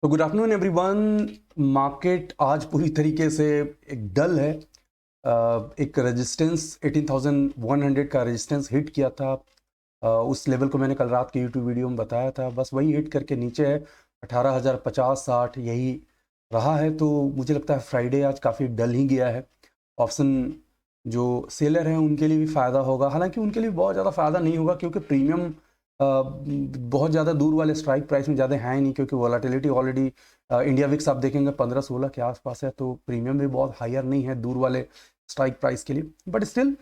तो good afternoon everyone. Market आज पूरी तरीके से एक डल है। एक रेजिस्टेंस 18,100 का रेजिस्टेंस हिट किया था। उस लेवल को मैंने कल रात के यूट्यूब वीडियो में बताया था, बस वही हिट करके नीचे है 18,050-60 यही रहा है। तो मुझे लगता है फ्राइडे आज काफ़ी डल ही गया है। ऑप्शन जो सेलर हैं उनके लिए भी फ़ायदा होगा, हालांकि उनके लिए बहुत ज़्यादा फ़ायदा नहीं होगा क्योंकि प्रीमियम बहुत ज़्यादा दूर वाले स्ट्राइक प्राइस में ज़्यादा है नहीं, क्योंकि वोलाटिलिटी ऑलरेडी इंडिया विक्स आप देखेंगे 15-16 के आसपास है, तो प्रीमियम भी बहुत हायर नहीं है दूर वाले स्ट्राइक प्राइस के लिए। बट स्टिल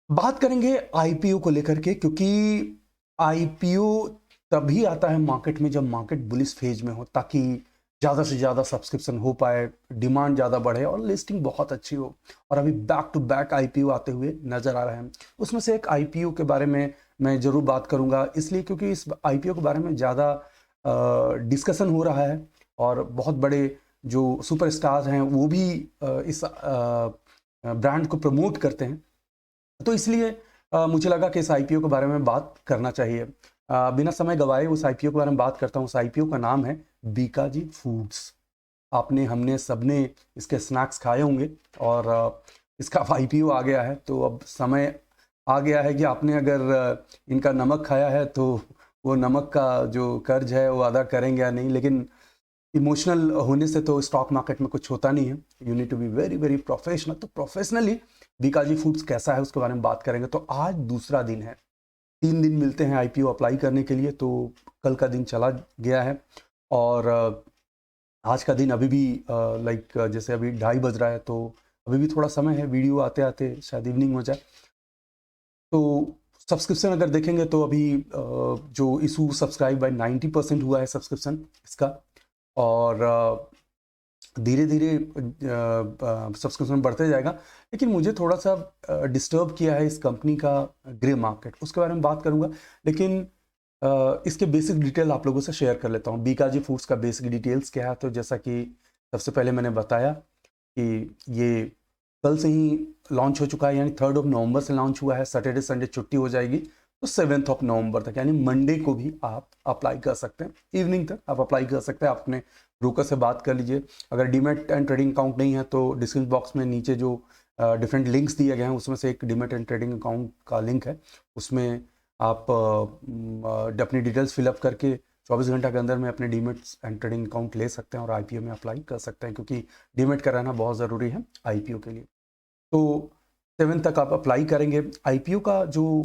बात करेंगे आईपीओ को लेकर के, क्योंकि आईपीओ तभी आता है मार्केट में जब मार्केट बुलिश फेज में हो, ताकि ज़्यादा से ज़्यादा सब्सक्रिप्शन हो पाए, डिमांड ज़्यादा बढ़े और लिस्टिंग बहुत अच्छी हो। और अभी बैक टू बैक आईपीओ आते हुए नज़र आ रहे हैं। उसमें से एक आईपीओ के बारे में मैं ज़रूर बात करूंगा, इसलिए क्योंकि इस आईपीओ के बारे में ज़्यादा डिस्कशन हो रहा है और बहुत बड़े जो सुपरस्टार्स हैं वो भी इस ब्रांड को प्रमोट करते हैं। तो इसलिए मुझे लगा कि इस आईपीओ के बारे में बात करना चाहिए। बिना समय गवाए उस आईपीओ के बारे में बात करता हूँ। उस आईपीओ का नाम है बीकाजी फूड्स। आपने हमने सबने इसके स्नैक्स खाए होंगे और इसका आईपीओ आ गया है, तो अब समय आ गया है कि आपने अगर इनका नमक खाया है तो वो नमक का जो कर्ज है वो अदा करेंगे या नहीं। लेकिन इमोशनल होने से तो स्टॉक मार्केट में कुछ होता नहीं है। You need to be very very professional. तो प्रोफेशनली बीकाजी फूड्स कैसा है उसके बारे में बात करेंगे। तो आज दूसरा दिन है, 3 दिन मिलते हैं आईपीओ अप्लाई करने के लिए, तो कल का दिन चला गया है और आज का दिन अभी भी लाइक जैसे अभी 2:30 बज रहा है, तो अभी भी थोड़ा समय है, वीडियो आते आते शायद इवनिंग हो जाए। तो सब्सक्रिप्शन अगर देखेंगे तो अभी जो इशू सब्सक्राइब बाय 90% हुआ है सब्सक्रिप्शन इसका, और धीरे धीरे सब्सक्रिप्शन बढ़ते जाएगा। लेकिन मुझे थोड़ा सा डिस्टर्ब किया है इस कंपनी का ग्रे मार्केट, उसके बारे में बात करूंगा। लेकिन इसके बेसिक डिटेल आप लोगों से शेयर कर लेता हूँ। बीकाजी फूड्स का बेसिक डिटेल्स क्या है। तो जैसा कि सबसे पहले मैंने बताया कि ये कल से ही लॉन्च हो चुका है, यानी 3 नवंबर से लॉन्च हुआ है। सैटरडे संडे छुट्टी हो जाएगी, तो 7 नवंबर तक यानी मंडे को भी आप अप्लाई कर सकते हैं। इवनिंग तक आप अप्लाई कर सकते हैं। आप अपने ब्रोकर से बात कर लीजिए। अगर डीमेट एंड ट्रेडिंग अकाउंट नहीं है तो डिस्क्रिप्शन बॉक्स में नीचे जो डिफरेंट लिंक्स दिए गए हैं उसमें से एक डीमेट एंड ट्रेडिंग अकाउंट का लिंक है। उसमें आप अपनी डिटेल्स फिलअप करके 24 घंटा के अंदर में अपने डीमेट एंड ट्रेडिंग अकाउंट ले सकते हैं और आईपीओ में अप्लाई कर सकते हैं, क्योंकि डीमेट का रहना बहुत ज़रूरी है आईपीओ के लिए। तो 7 तक आप अप्लाई करेंगे। आईपीओ का जो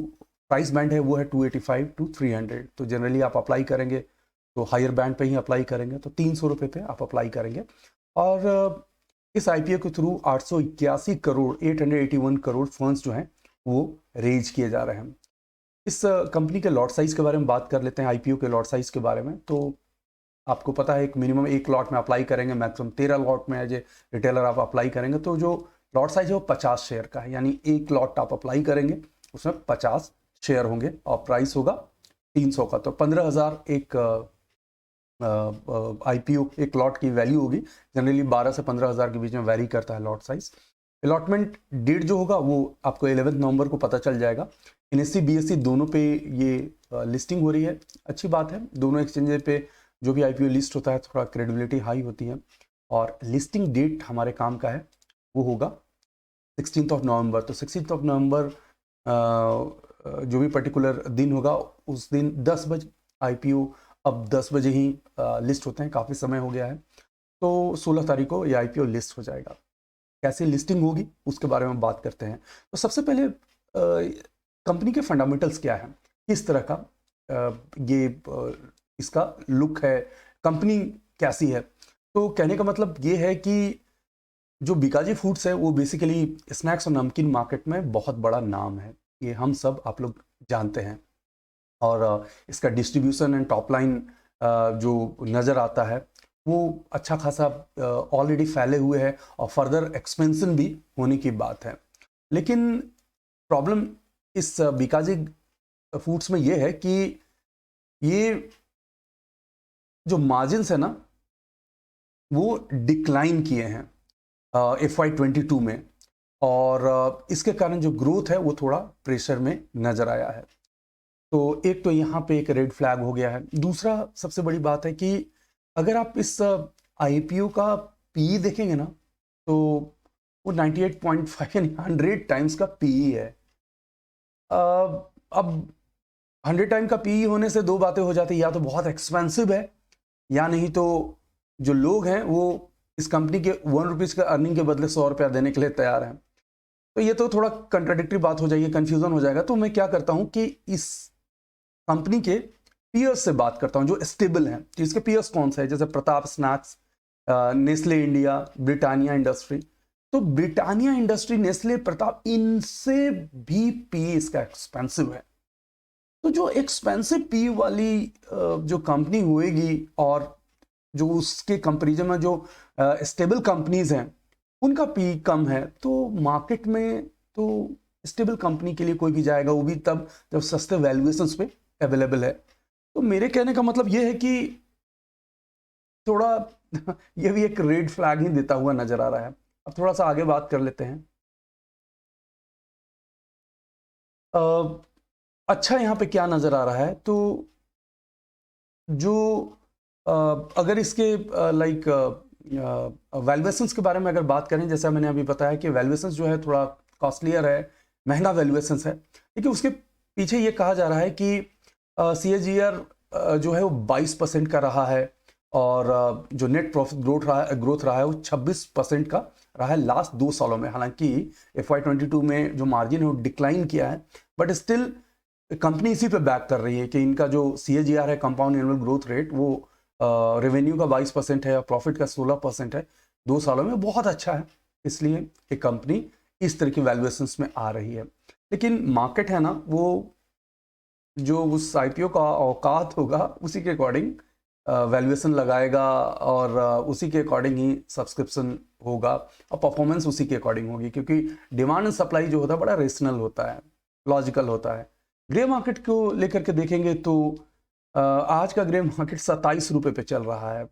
प्राइस बैंड है वो है 285 टू 300। तो जनरली आप अप्लाई करेंगे तो हायर बैंड पे ही अप्लाई करेंगे, तो 300 रुपये पे आप अप्लाई करेंगे। और इस आईपीओ के थ्रू 881 करोड़ 881 करोड़ फंड्स जो हैं वो रेज किए जा रहे हैं। इस कंपनी के लॉट साइज़ के बारे में बात कर लेते हैं। आईपीओ के लॉट साइज़ के बारे में तो आपको पता है, एक मिनिमम 1 लॉट में अप्लाई करेंगे, मैक्सिमम 13 लॉट में एज ए रिटेलर आप अप्लाई करेंगे। तो जो लॉट साइज है वो 50 शेयर का है, यानी 1 लॉट आप अप्लाई करेंगे उसमें 50 शेयर होंगे और प्राइस होगा 300 का। तो 15,000 एक आईपीओ एक लॉट की वैल्यू होगी। जनरली 12 से 15,000 के बीच में वैरी करता है लॉट साइज। अलॉटमेंट डेट जो होगा वो आपको 11 नवंबर को पता चल जाएगा। एनएससी बीएससी दोनों पे ये लिस्टिंग हो रही है, अच्छी बात है। दोनों एक्सचेंज पे जो भी आईपीओ लिस्ट होता है थोड़ा क्रेडिबिलिटी हाई होती है। और लिस्टिंग डेट हमारे काम का है वो होगा 16 नवंबर। तो 16 नवंबर जो भी पर्टिकुलर दिन होगा उस दिन 10 बजे आईपीओ, अब 10 बजे ही लिस्ट होते हैं, काफ़ी समय हो गया है। तो 16 तारीख को ये आईपीओ लिस्ट हो जाएगा। कैसे लिस्टिंग होगी उसके बारे में बात करते हैं। तो सबसे पहले कंपनी के फंडामेंटल्स क्या है, किस तरह का ये इसका लुक है, कंपनी कैसी है। तो कहने का मतलब ये है कि जो बीकाजी फूड्स है वो बेसिकली स्नैक्स और नमकीन मार्केट में बहुत बड़ा नाम है, ये हम सब आप लोग जानते हैं। और इसका डिस्ट्रीब्यूशन एंड टॉप लाइन जो नज़र आता है वो अच्छा खासा ऑलरेडी फैले हुए है और फर्दर एक्सपेंशन भी होने की बात है। लेकिन प्रॉब्लम इस बीकाजी फूड्स में ये है कि ये जो मार्जिन्स है ना वो डिक्लाइन किए हैं FY22 में, और इसके कारण जो ग्रोथ है वो थोड़ा प्रेशर में नज़र आया है। तो एक तो यहाँ पे एक रेड फ्लैग हो गया है। दूसरा सबसे बड़ी बात है कि अगर आप इस IPO का पी देखेंगे ना तो वो 98.5 यानी 100 टाइम्स का पी है। अब 100 टाइम का पी होने से दो बातें हो जाती है, या तो बहुत एक्सपेंसिव है या नहीं तो जो लोग हैं वो इस कंपनी के 1 रुपीज़ का अर्निंग के बदले 100 रुपया देने के लिए तैयार हैं। तो ये तो थोड़ा कंट्राडिक्टरी बात हो जाएगी, कंफ्यूजन हो जाएगा। तो मैं क्या करता हूं कि इस कंपनी के पीयर्स से बात करता हूं जो स्टेबल हैं। तो इसके पीयर्स कौन से हैं? जैसे Pratap snacks, Nestle India, Britannia industry. तो ब्रिटानिया इंडस्ट्री, नेस्ले, प्रताप, इनसे भी पी इसका एक्सपेंसिव है। तो जो एक्सपेंसिव पी वाली जो कंपनी होएगी और जो उसके कंपेरिजन में जो स्टेबल कंपनीज हैं उनका पी कम है, तो मार्केट में तो स्टेबल कंपनी के लिए कोई भी जाएगा, वो भी तब जब सस्ते वैल्यूएशंस पे अवेलेबल है। तो मेरे कहने का मतलब ये है कि थोड़ा ये भी एक रेड फ्लैग ही देता हुआ नजर आ रहा है। अब थोड़ा सा आगे बात कर लेते हैं। अच्छा, यहाँ पे क्या नजर आ रहा है? तो जो अगर इसके लाइक वैल्यूएशंस के बारे में अगर बात करें, जैसा मैंने अभी बताया कि वैल्यूएशंस जो है थोड़ा कॉस्टलियर है, महंगा वैल्यूएशंस है। देखिए उसके पीछे ये कहा जा रहा है कि CAGR जो है वो 22% का रहा है और जो नेट प्रॉफिट ग्रोथ रहा है वो 26% का रहा है लास्ट 2 सालों में। हालांकि FY22 में जो मार्जिन है वो डिक्लाइन किया है, बट स्टिल कंपनी इसी पे बैक कर रही है कि इनका जो CAGR है, कंपाउंड एनुअल ग्रोथ रेट, वो रेवेन्यू का 22% है और प्रॉफिट का 16% है 2 सालों में, बहुत अच्छा है। इसलिए एक कंपनी इस तरह की वैल्यूएशंस में आ रही है। लेकिन मार्केट है ना, वो जो उस IPO का औकात होगा उसी के अकॉर्डिंग वैल्यूएशन लगाएगा और उसी के अकॉर्डिंग ही सब्सक्रिप्शन होगा और परफॉर्मेंस उसी के अकॉर्डिंग होगी, क्योंकि डिमांड एंड सप्लाई जो होता है बड़ा रेशनल होता है, लॉजिकल होता है। ग्रे मार्केट को लेकर के देखेंगे तो आज का ग्रे मार्केट 27 रुपये पे चल रहा है।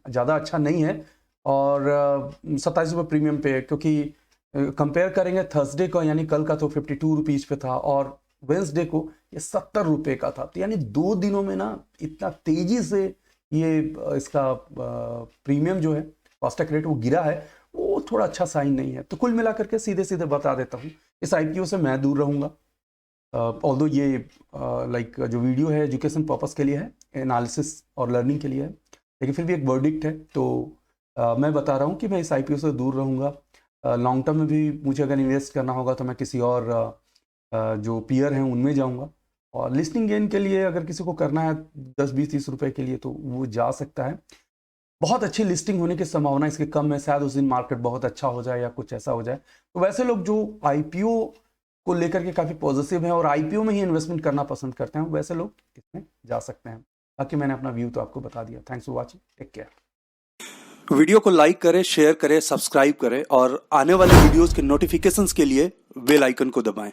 ज़्यादा अच्छा नहीं है और 27 रुपये प्रीमियम पे, क्योंकि कंपेयर करेंगे थर्सडे को यानी कल का तो 52 रुपीज़ पे था और वेंसडे को ये 70 रुपये का था। तो यानी 2 दिनों में ना इतना तेजी से ये इसका प्रीमियम जो है, फास्टैग रेट, वो गिरा है, वो थोड़ा अच्छा साइन नहीं है। तो कुल मिलाकर के सीधे सीधे बता देता हूँ, इस IPO से मैं दूर रहूँगा। ऑल्दो ये लाइक जो वीडियो है एजुकेशन पर्पस के लिए है, एनालिसिस और लर्निंग के लिए है, लेकिन फिर भी एक वर्डिक्ट है। तो मैं बता रहा हूँ कि मैं इस IPO से दूर रहूँगा। लॉन्ग टर्म में भी मुझे अगर इन्वेस्ट करना होगा तो मैं किसी और जो पीयर हैं उनमें जाऊँगा। और लिस्टिंग गेन के लिए अगर किसी को करना है 10, 20, 30 रुपये के लिए तो वो जा सकता है। बहुत अच्छी लिस्टिंग होने की संभावना इसकी कम है, शायद उस दिन मार्केट बहुत अच्छा हो जाए या कुछ ऐसा हो जाए। तो वैसे लोग जो IPO को लेकर के काफ़ी पॉजिटिव हैं और IPO में ही इन्वेस्टमेंट करना पसंद करते हैं, वैसे लोग इसमें जा सकते हैं। बाकी मैंने अपना व्यू तो आपको बता दिया। Thanks for watching, take care. Video को लाइक करें, शेयर करें, सब्सक्राइब करें और आने वाले वीडियोस के नोटिफिकेशंस के लिए बेल आइकन को दबाएं।